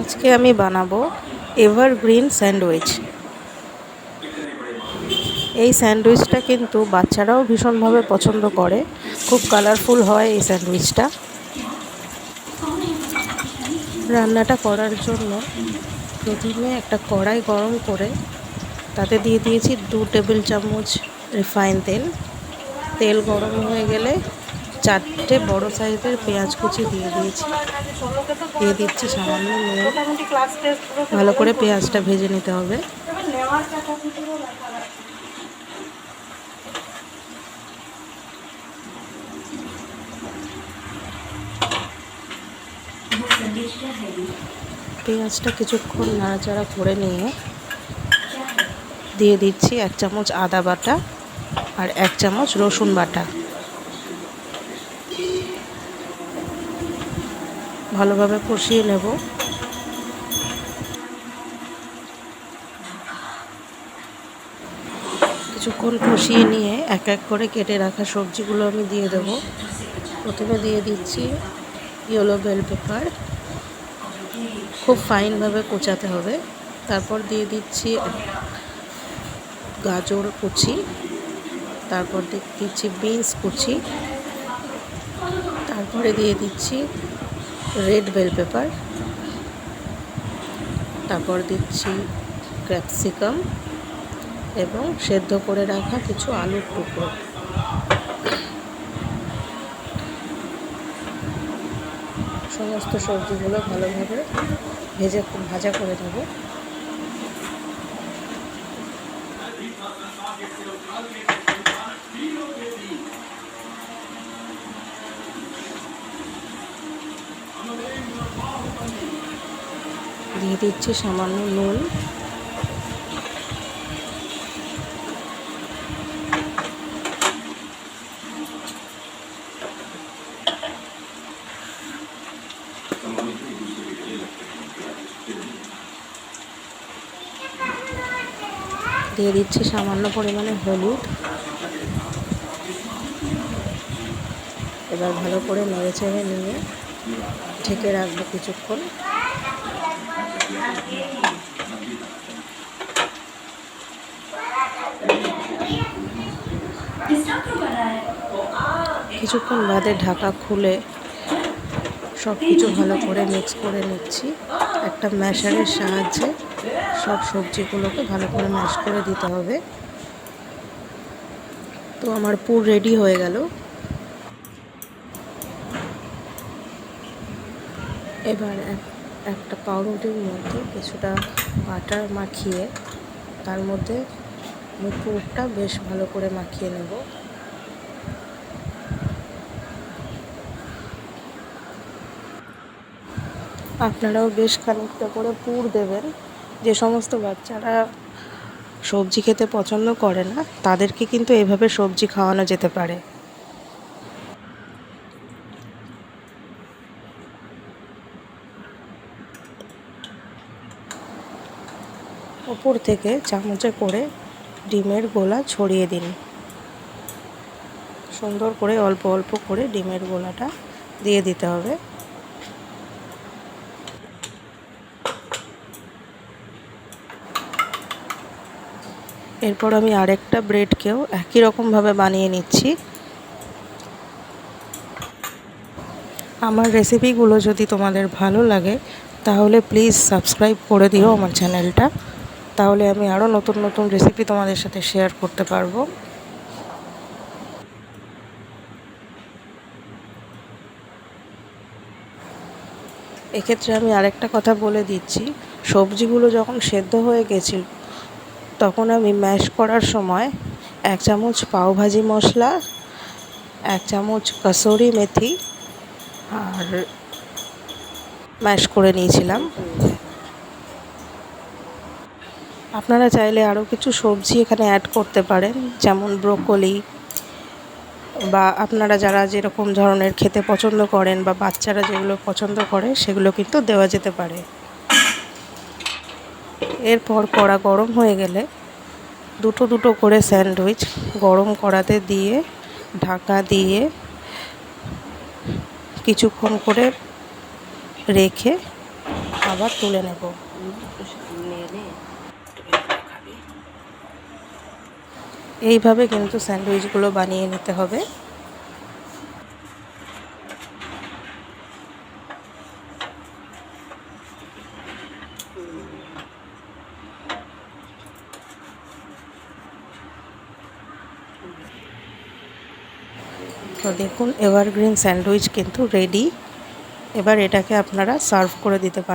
আজকে আমি বানাবো এভারগ্রিন স্যান্ডউইচ। এই স্যান্ডউইচটা কিন্তু বাচ্চারাও ভীষণভাবে পছন্দ করে, খুব কালারফুল হয় এই স্যান্ডউইচটা। রান্নাটা করার জন্য প্রথমে একটা কড়াই গরম করে তাতে দিয়ে দিয়েছি 2 টেবিল চামচ রিফাইন তেল। তেল গরম হয়ে গেলে 4টে বড় সাইজের পেঁয়াজ কুচি দিয়ে দিয়েছি। দিয়ে দিচ্ছি সামান্য নুন। ভালো করে পেঁয়াজটা ভেজে নিতে হবে। পেঁয়াজটা কিছুক্ষণ নাড়াচাড়া করে নিয়ে দিয়ে দিচ্ছি 1 চামচ আদা বাটা আর 1 চামচ রসুন বাটা। ভালোভাবে কষিয়ে নেব। কিছুক্ষণ কষিয়ে নিয়ে এক এক করে কেটে রাখা সবজিগুলো আমি দিয়ে দেব। প্রথমে দিয়ে দিচ্ছি ইয়েলো বেল পেপার, খুব ফাইনভাবে কোচাতে হবে। তারপর দিয়ে দিচ্ছি গাজর কুচি, তারপর দিচ্ছি বিনস কুচি, তারপরে দিয়ে দিচ্ছি রেড বেল পেপার, তারপর দিচ্ছি ক্যাপসিকাম এবং সেদ্ধ করে রাখা কিছু আলুর টুকরো। সমস্ত সবজিগুলো ভালোভাবে ভাজা করে নেব। দিয়ে দিচ্ছি সামান্য নুন, দিয়ে দিচ্ছি সামান্য পরিমাণে হলুদ। এবার ভালো করে নেড়েচেড়ে নিয়ে ঢেকে রাখবো কিছুক্ষণ। কিছুক্ষণ বাদে ঢাকা খুলে সব কিছু ভালো করে মিক্স করে নিচ্ছি। একটা ম্যাশারের সাহায্যে সব সবজিগুলোকে ভালো করে ম্যাশ করে দিতে হবে। তো আমার পুর রেডি হয়ে গেল। এবার একটা পাউরুটির মধ্যে কিছুটা বাটার মাখিয়ে তার মধ্যে পুরটা বেশ ভালো করে মাখিয়ে নেব। আপনারাও বেশ খানিকটা করে পুর দেবেন। যে সমস্ত বাচ্চারা সবজি খেতে পছন্দ করে না তাদেরকে কিন্তু এভাবে সবজি খাওয়ানো যেতে পারে। ওপর থেকে চামচে করে ডিমের গোলা ছড়িয়ে দিন। সুন্দর করে অল্প অল্প করে ডিমের গোলাটা দিয়ে দিতে হবে। এরপর আমি আরেকটা ব্রেডকেও একই রকমভাবে বানিয়ে নিচ্ছি। আমার রেসিপিগুলো যদি তোমাদের ভালো লাগে তাহলে প্লিজ সাবস্ক্রাইব করে দিও আমার চ্যানেলটা, তাহলে আমি আরও নতুন নতুন রেসিপি তোমাদের সাথে শেয়ার করতে পারবো। এক্ষেত্রে আমি আরেকটা কথা বলে দিচ্ছি, সবজিগুলো যখন সেদ্ধ হয়ে গেছিল তখন আমি ম্যাশ করার সময় 1 চামচ পাওভাজি মশলা, 1 চামচ কসুরি মেথি আর ম্যাশ করে নিয়েছিলাম। আপনারা চাইলে আরও কিছু সবজি এখানে অ্যাড করতে পারেন, যেমন ব্রোকলি, বা আপনারা যারা যেরকম ধরনের খেতে পছন্দ করেন বা বাচ্চারা যেগুলো পছন্দ করে সেগুলো কিন্তু দেওয়া যেতে পারে। এরপর কড়া গরম হয়ে গেলে দুটো দুটো করে স্যান্ডউইচ গরম কড়াতে দিয়ে ঢাকা দিয়ে কিছুক্ষণ করে রেখে আবার তুলে নেব। এইভাবে কিন্তু স্যান্ডউইচগুলো বানিয়ে নিতে হবে। তো দেখুন এভারগ্রিন স্যান্ডউইচ কিন্তু রেডি। এবার এটাকে আপনারা সার্ভ করে দিতে পারেন।